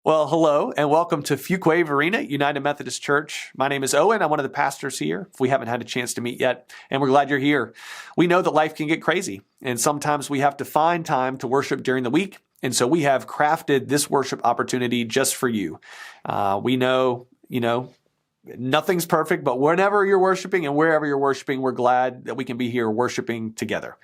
Well, hello and welcome to Fuquay-Varina United Methodist Church. My name is Owen. I'm one of the pastors here, if we haven't had a chance to meet yet, and we're glad you're here. We know that life can get crazy, and sometimes we have to find time to worship during the week, and so we have crafted this worship opportunity just for you. We know, nothing's perfect, but whenever you're worshiping and wherever you're worshiping, we're glad that we can be here worshiping together.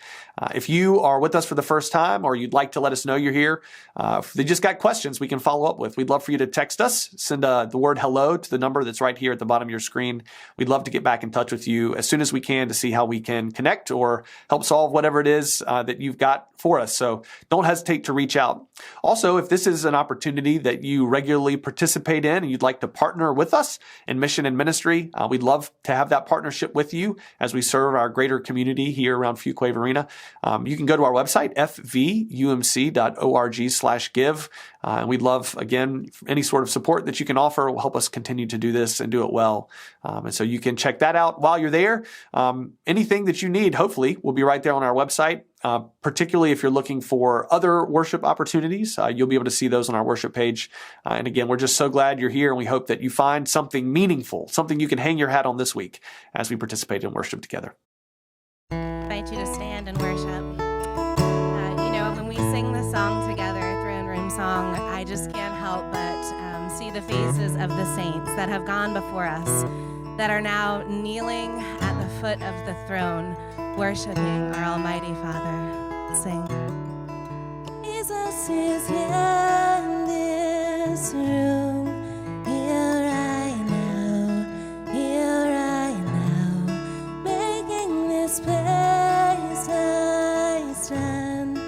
If you are with us for the first time or you'd like to let us know you're here, if they just got questions we can follow up with, we'd love for you to text us, send the word hello to the number that's right here at the bottom of your screen. We'd love to get back in touch with you as soon as we can to see how we can connect or help solve whatever it is that you've got for us. So don't hesitate to reach out. Also, if this is an opportunity that you regularly participate in and you'd like to partner with us in mission and ministry, we'd love to have that partnership with you as we serve our greater community here around Fuquay-Varina. You can go to our website, fvumc.org/give. And we'd love, again, any sort of support that you can offer will help us continue to do this and do it well. And so you can check that out while you're there. Anything that you need, hopefully, will be right there on our website. Particularly if you're looking for other worship opportunities, you'll be able to see those on our worship page. And again, we're just so glad you're here, and we hope that you find something meaningful, something you can hang your hat on this week as we participate in worship together. I invite you to stand and worship. When we sing the song together, Throne Room song, I just can't help but see the faces of the saints that have gone before us, that are now kneeling at the foot of the throne, worshiping our Almighty Father. Sing. Jesus is in this room, here I now, making this place I stand,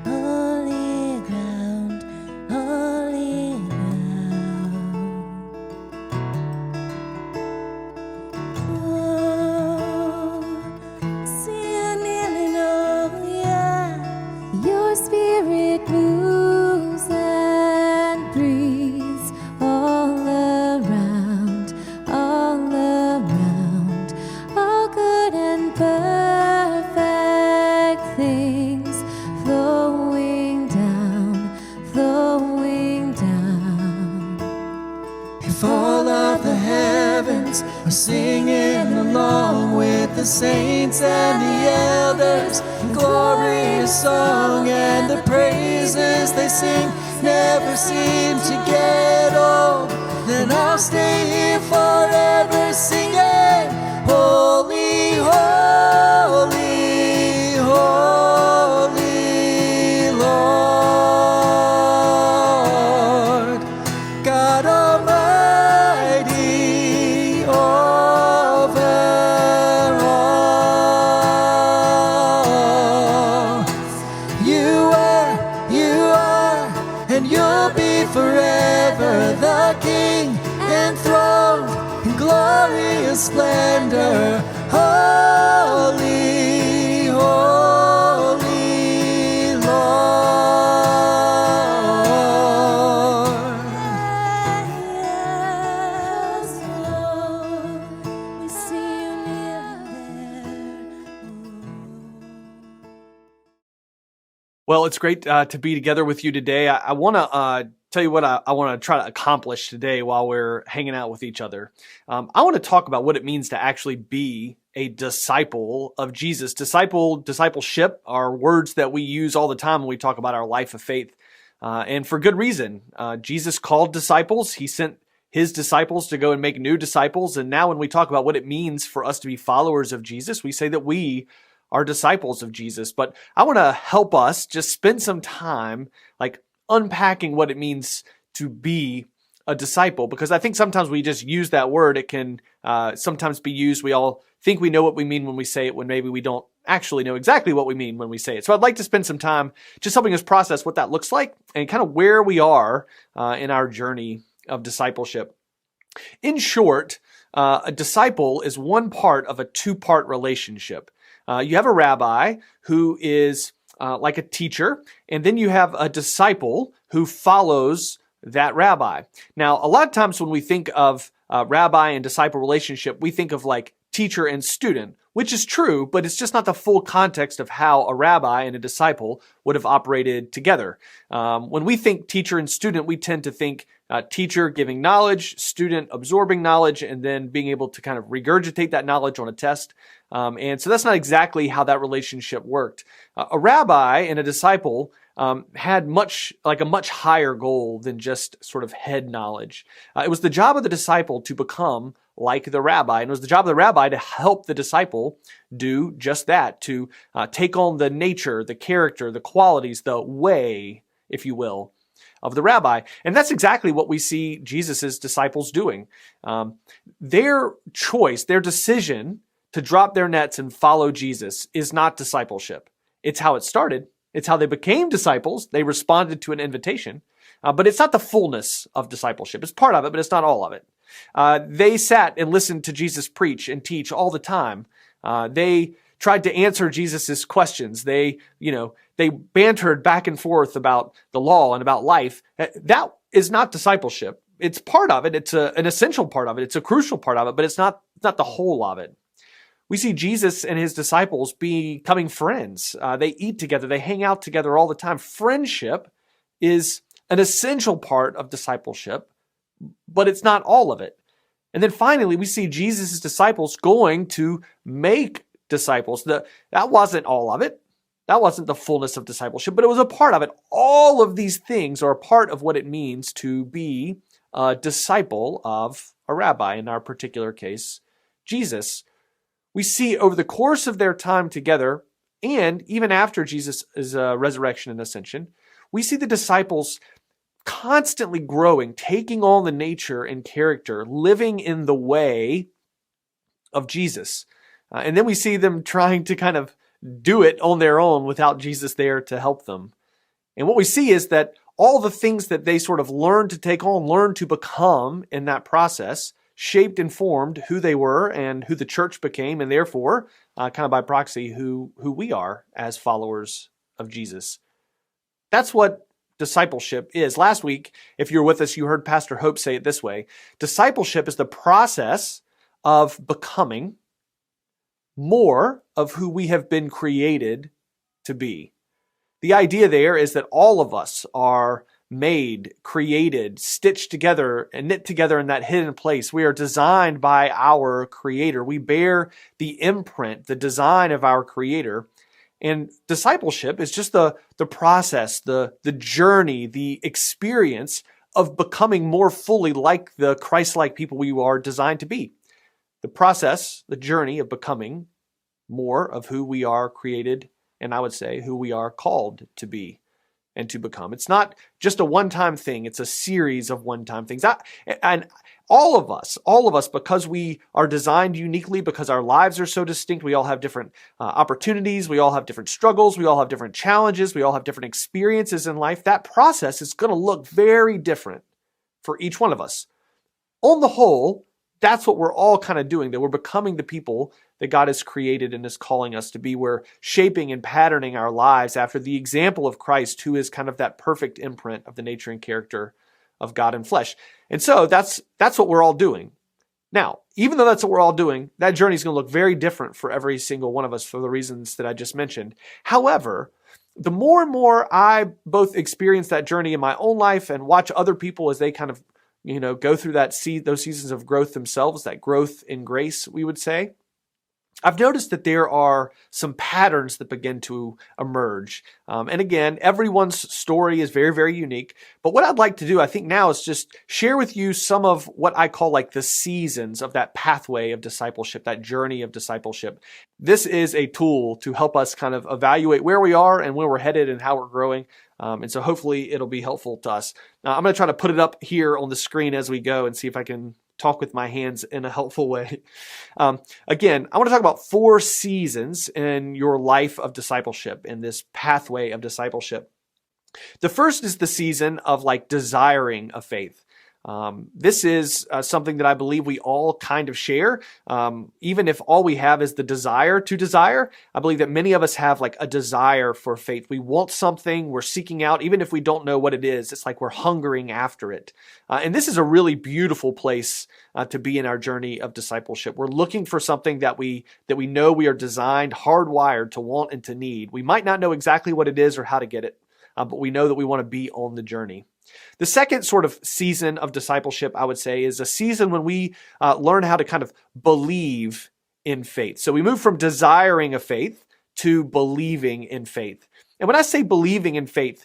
holy ground, holy ground. Spirit moves and breathes all around, all good and perfect things flowing down. If all of the heavens are singing along with the saints and the elders, glorious song, and the praises they sing never seem to get old, then I'll stay here forever singing, holy, holy, holy Lord, God Almighty over all. You are, and you'll be forever the King, enthroned in glorious splendor, holy, holy Lord. Yes, Lord, we see you near there. Well, it's great to be together with you today. I want to tell you what I want to try to accomplish today while we're hanging out with each other. I want to talk about what it means to actually be a disciple of Jesus. Discipleship are words that we use all the time when we talk about our life of faith, and for good reason. Jesus called disciples. He sent his disciples to go and make new disciples. And now when we talk about what it means for us to be followers of Jesus, we say that we are disciples of Jesus. But I want to help us just spend some time unpacking what it means to be a disciple, because I think sometimes we just use that word. It can sometimes be used. We all think we know what we mean when we say it, when maybe we don't actually know exactly what we mean when we say it. So I'd like to spend some time just helping us process what that looks like and kind of where we are in our journey of discipleship. In short, a disciple is one part of a two-part relationship. You have a rabbi who is like a teacher, and then you have a disciple who follows that rabbi. Now, a lot of times when we think of rabbi and disciple relationship, we think of like teacher and student, which is true, but it's just not the full context of how a rabbi and a disciple would have operated together. When we think teacher and student, we tend to think teacher giving knowledge, student absorbing knowledge, and then being able to kind of regurgitate that knowledge on a test. And so that's not exactly how that relationship worked. A rabbi and a disciple had a much higher goal than just sort of head knowledge. It was the job of the disciple to become like the rabbi, and it was the job of the rabbi to help the disciple do just that, to take on the nature, the character, the qualities, the way, if you will, of the rabbi. And that's exactly what we see Jesus' disciples doing. Their choice, their decision to drop their nets and follow Jesus is not discipleship. It's how it started. It's how they became disciples. They responded to an invitation, but it's not the fullness of discipleship. It's part of it, but it's not all of it. They sat and listened to Jesus preach and teach all the time. They tried to answer Jesus's questions. They bantered back and forth about the law and about life. That is not discipleship. It's part of it. It's an essential part of it. It's a crucial part of it, but it's not the whole of it. We see Jesus and his disciples becoming friends. They eat together. They hang out together all the time. Friendship is an essential part of discipleship, but it's not all of it. And then finally, we see Jesus' disciples going to make disciples. That wasn't all of it. That wasn't the fullness of discipleship, but it was a part of it. All of these things are a part of what it means to be a disciple of a rabbi, in our particular case, Jesus. We see over the course of their time together, and even after Jesus' resurrection and ascension, we see the disciples constantly growing, taking on the nature and character, living in the way of Jesus. And then we see them trying to kind of do it on their own without Jesus there to help them. And what we see is that all the things that they sort of learned to take on, learned to become in that process, shaped and formed who they were and who the church became, and therefore, kind of by proxy, who we are as followers of Jesus. That's what discipleship is. Last week, if you're with us, you heard Pastor Hope say it this way. Discipleship is the process of becoming more of who we have been created to be. The idea there is that all of us are made, created, stitched together, and knit together in that hidden place. We are designed by our Creator. We bear the imprint, the design of our Creator. And discipleship is just the process, the journey, the experience of becoming more fully like the Christ-like people we are designed to be. The process, the journey of becoming more of who we are created, and I would say who we are called to be and to become. It's not just a one-time thing. It's a series of one-time things. And all of us, because we are designed uniquely, because our lives are so distinct, we all have different opportunities, we all have different struggles, we all have different challenges, we all have different experiences in life. That process is going to look very different for each one of us. On the whole, that's what we're all kind of doing, that we're becoming the people that God has created and is calling us to be. We're shaping and patterning our lives after the example of Christ, who is kind of that perfect imprint of the nature and character of God in flesh. And so that's what we're all doing. Now, even though that's what we're all doing, that journey is going to look very different for every single one of us for the reasons that I just mentioned. However, the more and more I both experience that journey in my own life and watch other people as they kind of go through those seasons of growth themselves, that growth in grace, we would say, I've noticed that there are some patterns that begin to emerge. And again, everyone's story is very, very unique. But what I'd like to do, I think now, is just share with you some of what I call like the seasons of that pathway of discipleship, that journey of discipleship. This is a tool to help us kind of evaluate where we are and where we're headed and how we're growing. And so hopefully it'll be helpful to us. Now, I'm going to try to put it up here on the screen as we go and see if I can talk with my hands in a helpful way. Again, I want to talk about 4 seasons in your life of discipleship, in this pathway of discipleship. The first is the season of like desiring a faith. This is something that I believe we all kind of share. Even if all we have is the desire to desire, I believe that many of us have like a desire for faith. We want something, we're seeking out, even if we don't know what it is. It's like we're hungering after it. And this is a really beautiful place to be in our journey of discipleship. We're looking for something that we know we are designed, hardwired to want and to need. We might not know exactly what it is or how to get it, but we know that we want to be on the journey. The second sort of season of discipleship, I would say, is a season when we learn how to kind of believe in faith. So we move from desiring a faith to believing in faith. And when I say believing in faith,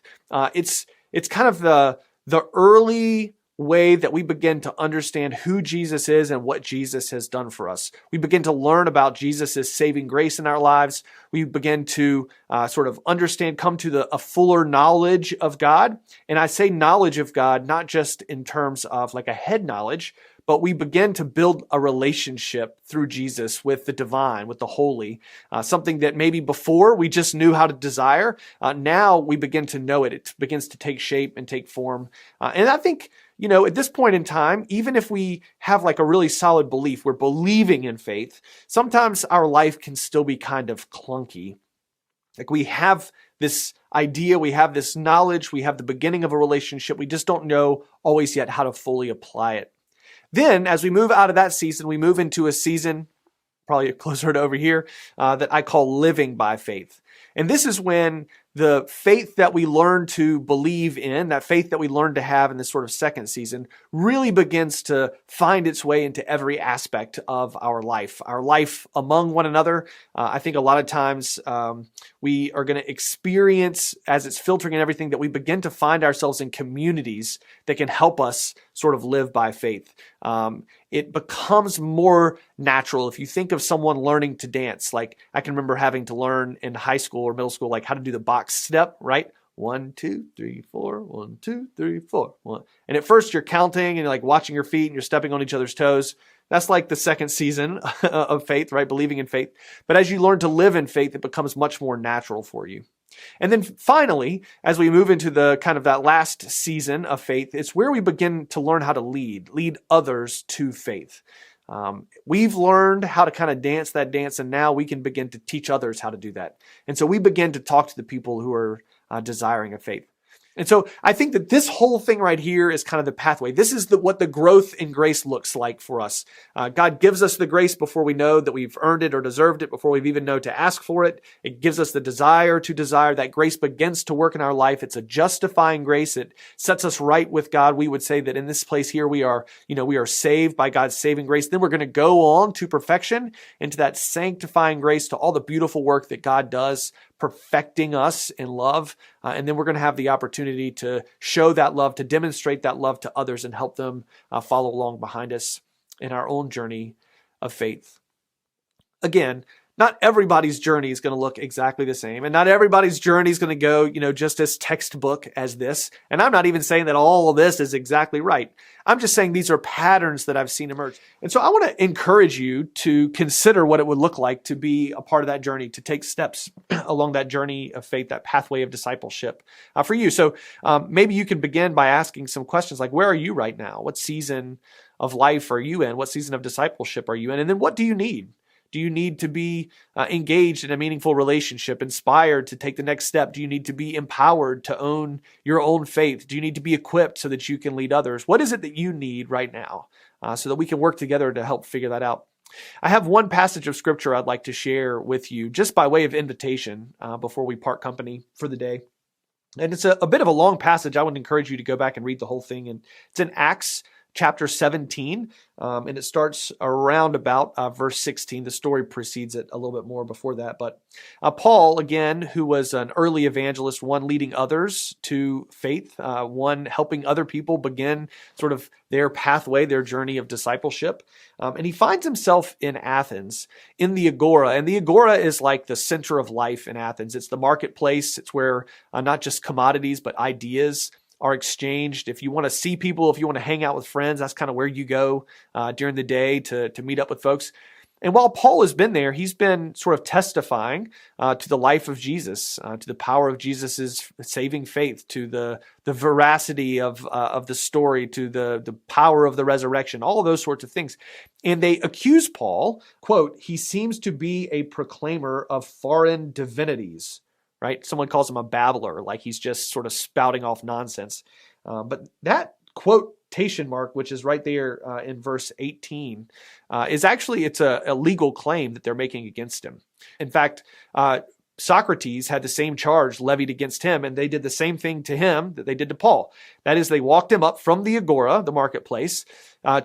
it's kind of the early way that we begin to understand who Jesus is and what Jesus has done for us. We begin to learn about Jesus' saving grace in our lives. We begin to sort of understand, come to a fuller knowledge of God. And I say knowledge of God, not just in terms of like a head knowledge, but we begin to build a relationship through Jesus with the divine, with the holy, something that maybe before we just knew how to desire. Now we begin to know it. It begins to take shape and take form. And I think, at this point in time, even if we have like a really solid belief, we're believing in faith, sometimes our life can still be kind of clunky. Like we have this idea, we have this knowledge, we have the beginning of a relationship. We just don't know always yet how to fully apply it. Then as we move out of that season, we move into a season, probably closer to over here, that I call living by faith. And this is when the faith that we learn to believe in, that faith that we learn to have in this sort of second season, really begins to find its way into every aspect of our life among one another. I think a lot of times we are going to experience, as it's filtering in everything, that we begin to find ourselves in communities that can help us sort of live by faith. It becomes more natural. If you think of someone learning to dance, like I can remember having to learn in high school or middle school, like how to do the box step, right? 1, 2, 3, 4, 1, 2, 3, 4, 1. And at first you're counting and you're like watching your feet and you're stepping on each other's toes. That's like the second season of faith, right? Believing in faith. But as you learn to live in faith, it becomes much more natural for you. And then finally, as we move into the kind of that last season of faith, it's where we begin to learn how to lead others to faith. We've learned how to kind of dance that dance, and now we can begin to teach others how to do that. And so we begin to talk to the people who are desiring a faith. And so I think that this whole thing right here is kind of the pathway. This is what the growth in grace looks like for us. God gives us the grace before we know that we've earned it or deserved it, before we've even known to ask for it. It gives us the desire to desire. That grace begins to work in our life. It's a justifying grace. It sets us right with God. We would say that in this place here, we are saved by God's saving grace. Then we're going to go on to perfection, into that sanctifying grace, to all the beautiful work that God does, perfecting us in love. And then we're going to have the opportunity to show that love, to demonstrate that love to others and help them follow along behind us in our own journey of faith. Again, not everybody's journey is going to look exactly the same, and not everybody's journey is going to go, just as textbook as this. And I'm not even saying that all of this is exactly right. I'm just saying these are patterns that I've seen emerge. And so I want to encourage you to consider what it would look like to be a part of that journey, to take steps along that journey of faith, that pathway of discipleship for you. So maybe you can begin by asking some questions like, where are you right now? What season of life are you in? What season of discipleship are you in? And then what do you need? Do you need to be engaged in a meaningful relationship, inspired to take the next step? Do you need to be empowered to own your own faith? Do you need to be equipped so that you can lead others? What is it that you need right now so that we can work together to help figure that out? I have one passage of scripture I'd like to share with you just by way of invitation before we part company for the day. And it's a bit of a long passage. I would encourage you to go back and read the whole thing. And it's in Acts chapter 17, and it starts around about verse 16. The story precedes it a little bit more before that. But Paul, again, who was an early evangelist, one leading others to faith, one helping other people begin sort of their pathway, their journey of discipleship. And he finds himself in Athens, in the Agora. And the Agora is like the center of life in Athens. It's the marketplace. It's where not just commodities, but ideas are exchanged. If you want to see people, if you want to hang out with friends, that's kind of where you go during the day to meet up with folks. And while Paul has been there, he's been sort of testifying to the life of Jesus, to the power of Jesus's saving faith, to the veracity of the story, to the power of the resurrection, all of those sorts of things. And they accuse Paul, quote, he seems to be a proclaimer of foreign divinities, right? Someone calls him a babbler, like he's just sort of spouting off nonsense. But that quotation mark, which is right there in verse 18, is actually, it's a legal claim that they're making against him. In fact, Socrates had the same charge levied against him, and they did the same thing to him that they did to Paul. That is, they walked him up from the agora, the marketplace,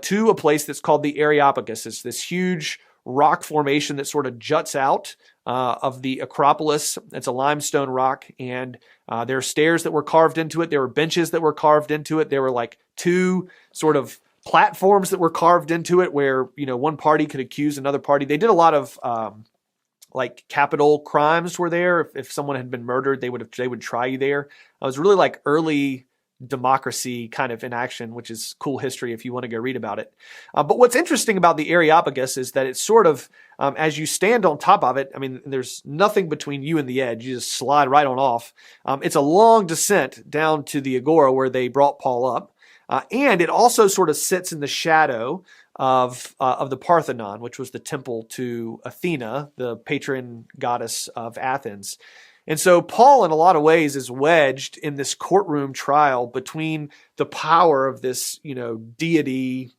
to a place that's called the Areopagus. It's this huge rock formation that sort of juts out of the Acropolis. It's a limestone rock, and there are stairs that were carved into it. There were benches that were carved into it. There were like two sort of platforms that were carved into it where, one party could accuse another party. They did a lot of like capital crimes were there. If someone had been murdered, they would try you there. It was really like early democracy kind of in action, which is cool history if you want to go read about it. But what's interesting about the Areopagus is that it's sort of, as you stand on top of it, I mean, there's nothing between you and the edge. You just slide right on off. It's a long descent down to the agora where they brought Paul up. And it also sort of sits in the shadow of the Parthenon, which was the temple to Athena, the patron goddess of Athens. And so Paul, in a lot of ways, is wedged in this courtroom trial between the power of this, deity,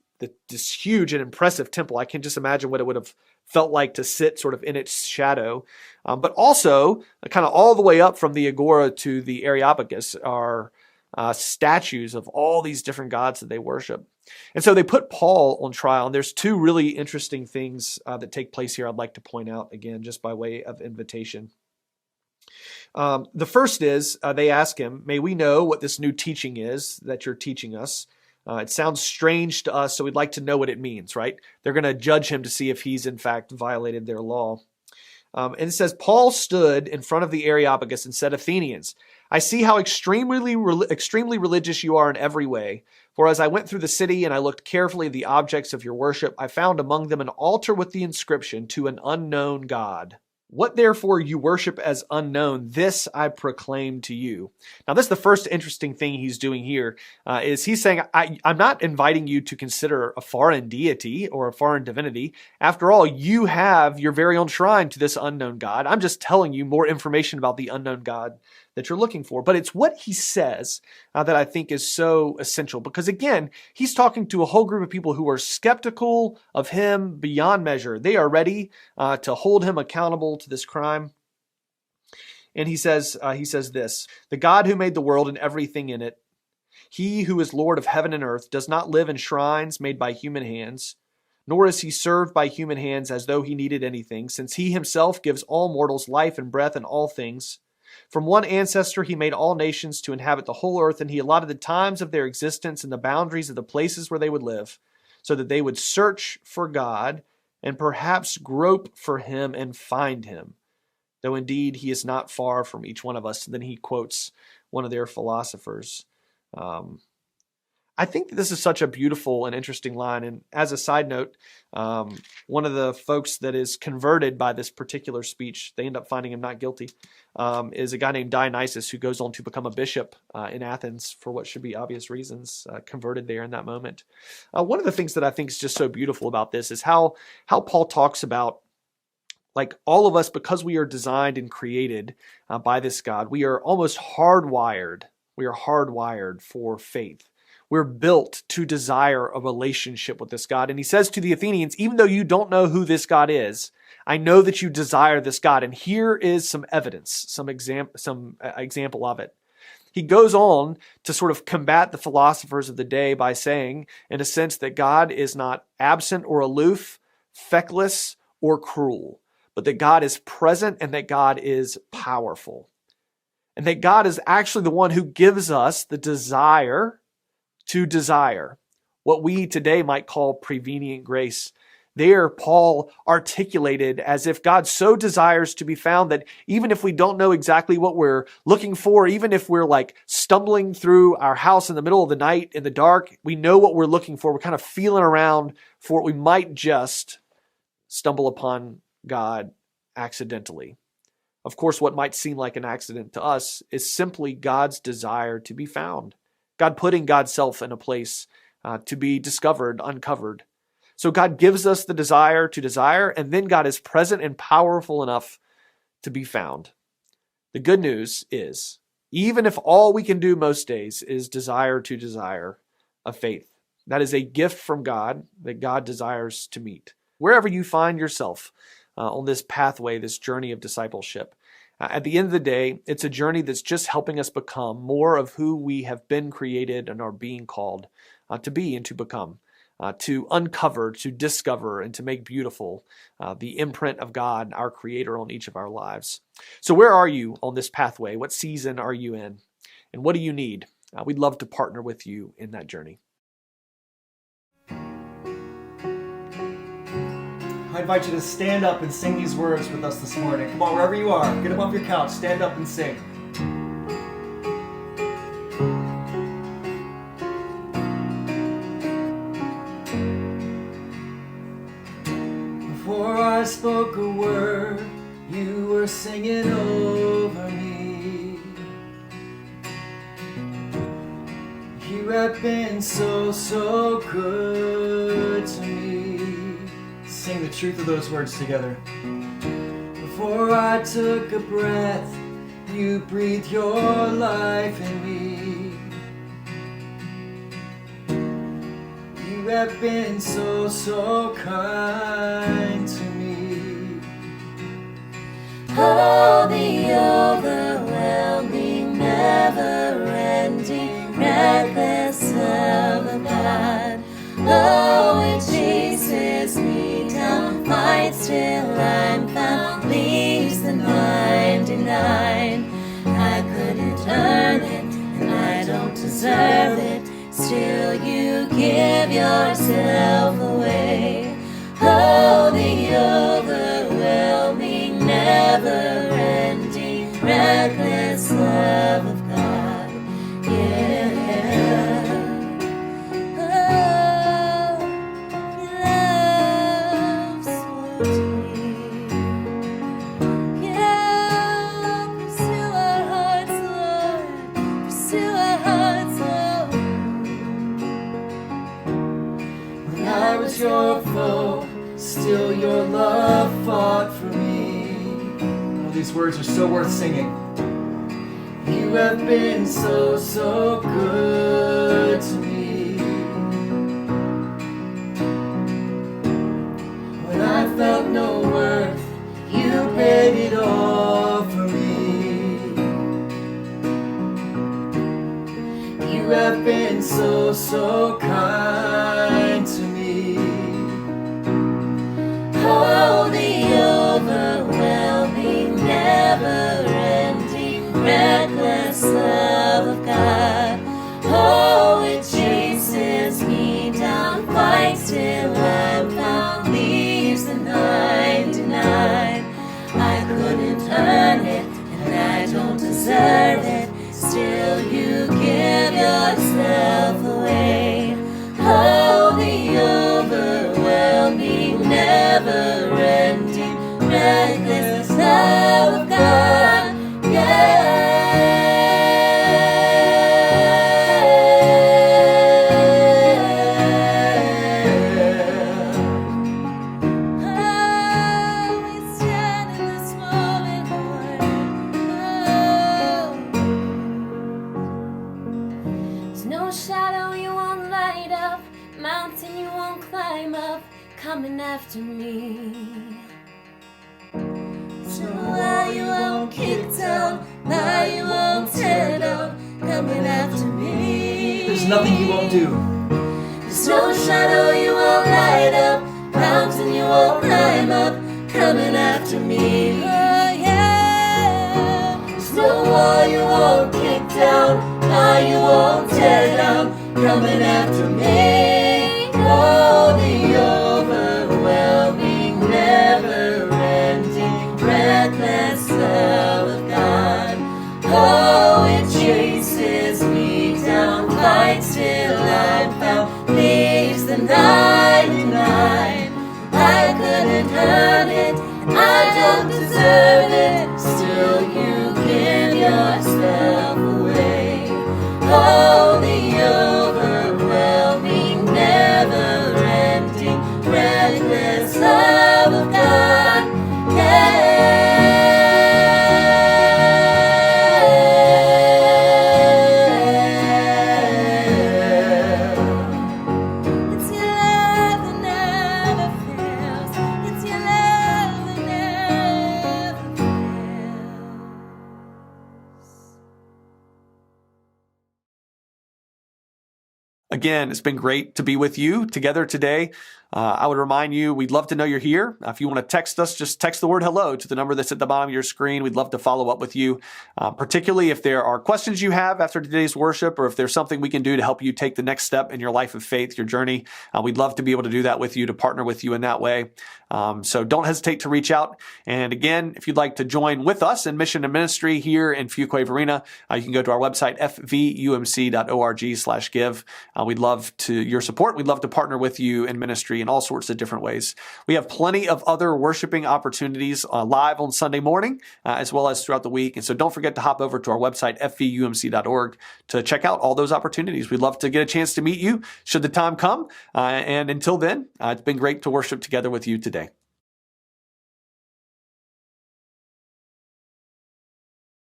this huge and impressive temple. I can just imagine what it would have felt like to sit sort of in its shadow. But also, kind of all the way up from the agora to the Areopagus are statues of all these different gods that they worship. And so they put Paul on trial. And there's two really interesting things that take place here I'd like to point out, again, just by way of invitation. The first is they ask him, may we know what this new teaching is that you're teaching us? It sounds strange to us, so we'd like to know what it means, right? They're going to judge him to see if he's in fact violated their law. And it says, Paul stood in front of the Areopagus and said, Athenians, I see how extremely religious you are in every way. For as I went through the city and I looked carefully at the objects of your worship, I found among them an altar with the inscription, to an unknown God. What therefore you worship as unknown, this I proclaim to you. Now, this is the first interesting thing he's doing here, is he's saying, I'm not inviting you to consider a foreign deity or a foreign divinity. After all, you have your very own shrine to this unknown God. I'm just telling you more information about the unknown God that you're looking for. But it's what he says that I think is so essential, because again, he's talking to a whole group of people who are skeptical of him beyond measure. They are ready to hold him accountable to this crime. And he says this, the God who made the world and everything in it, he who is Lord of heaven and earth, does not live in shrines made by human hands, nor is he served by human hands as though he needed anything, since he himself gives all mortals life and breath and all things. From one ancestor he made all nations to inhabit the whole earth, and he allotted the times of their existence and the boundaries of the places where they would live, so that they would search for God and perhaps grope for him and find him, though indeed he is not far from each one of us. And then he quotes one of their philosophers. I think this is such a beautiful and interesting line. And as a side note, one of the folks that is converted by this particular speech, they end up finding him not guilty, is a guy named Dionysius, who goes on to become a bishop in Athens for what should be obvious reasons, converted there in that moment. One of the things that I think is just so beautiful about this is how Paul talks about, like, all of us, because we are designed and created by this God, we are almost hardwired. We are hardwired for faith. We're built to desire a relationship with this God. And he says to the Athenians, even though you don't know who this God is, I know that you desire this God. And here is some evidence, some example of it. He goes on to sort of combat the philosophers of the day by saying, in a sense, that God is not absent or aloof, feckless or cruel, but that God is present and that God is powerful. And that God is actually the one who gives us the desire to desire, what we today might call prevenient grace. There, Paul articulated as if God so desires to be found that even if we don't know exactly what we're looking for, even if we're like stumbling through our house in the middle of the night in the dark, we know what we're looking for. We're kind of feeling around for what we might just stumble upon God accidentally. Of course, what might seem like an accident to us is simply God's desire to be found. God putting God's self in a place to be discovered, uncovered. So God gives us the desire to desire, and then God is present and powerful enough to be found. The good news is, even if all we can do most days is desire to desire a faith, that is a gift from God that God desires to meet. Wherever you find yourself on this pathway, this journey of discipleship, at the end of the day, it's a journey that's just helping us become more of who we have been created and are being called to be and to become, to uncover, to discover, and to make beautiful the imprint of God, our Creator, on each of our lives. So where are you on this pathway? What season are you in? And what do you need? We'd love to partner with you in that journey. I invite you to stand up and sing these words with us this morning. Come on, wherever you are, get up off your couch, stand up and sing. Before I spoke a word, you were singing over me. You have been so, so good to me. Sing the truth of those words together. Before I took a breath, you breathed your life in me. You have been so, so kind to me. Oh, the overwhelming, never-ending, reckless love of God. Oh, it chases me down, fights till I'm found, leaves the 99. I couldn't earn it, and I don't deserve it. Still you give yourself away. Oh, the overwhelming, never-ending, reckless love of God. Yeah. Your foe, still your love fought for me. Oh, these words are so worth singing. You have been so, so good to me. When I felt no worth, you paid it all for me. You have been so, so kind to me. Oh, the overwhelming, never-ending, reckless love of God. Oh, it chases me down, fights till I'm found, leaves the 99. I couldn't earn it, and I don't deserve it. Still you give yourself away. Oh, the overwhelming, never-ending, reckless love of God. Yeah. Oh, we stand in this moment, Lord. Oh. There's no shadow you won't light up, mountain you won't climb up, coming after me. So why you won't kick down, lie you won't tear down, coming after me. There's nothing you won't do. There's no shadow you won't light up, mountain you won't climb up, coming after me. Oh yeah. There's no wall you won't kick down, lie you won't tear down, coming after me. Oh, the overwhelming, never-ending, reckless love of God. Oh, it chases me down, fights till I'm found, leaves the 99. I could good and hurt it, and I don't deserve it. Still you give yourself away. Oh, the overwhelming, never-ending, reckless love of God. Yeah. It's your love that never fails. It's your love that never fails. Again, it's been great to be with you together today. I would remind you, we'd love to know you're here. If you want to text us, just text the word hello to the number that's at the bottom of your screen. We'd love to follow up with you, particularly if there are questions you have after today's worship, or if there's something we can do to help you take the next step in your life of faith, your journey. We'd love to be able to do that with you, to partner with you in that way. So don't hesitate to reach out. And again, if you'd like to join with us in mission and ministry here in Fuquay-Varina, you can go to our website, fvumc.org/give. We'd love your support. We'd love to partner with you in ministry in all sorts of different ways. We have plenty of other worshiping opportunities live on Sunday morning, as well as throughout the week. And so don't forget to hop over to our website, fvumc.org, to check out all those opportunities. We'd love to get a chance to meet you should the time come. And until then, it's been great to worship together with you today.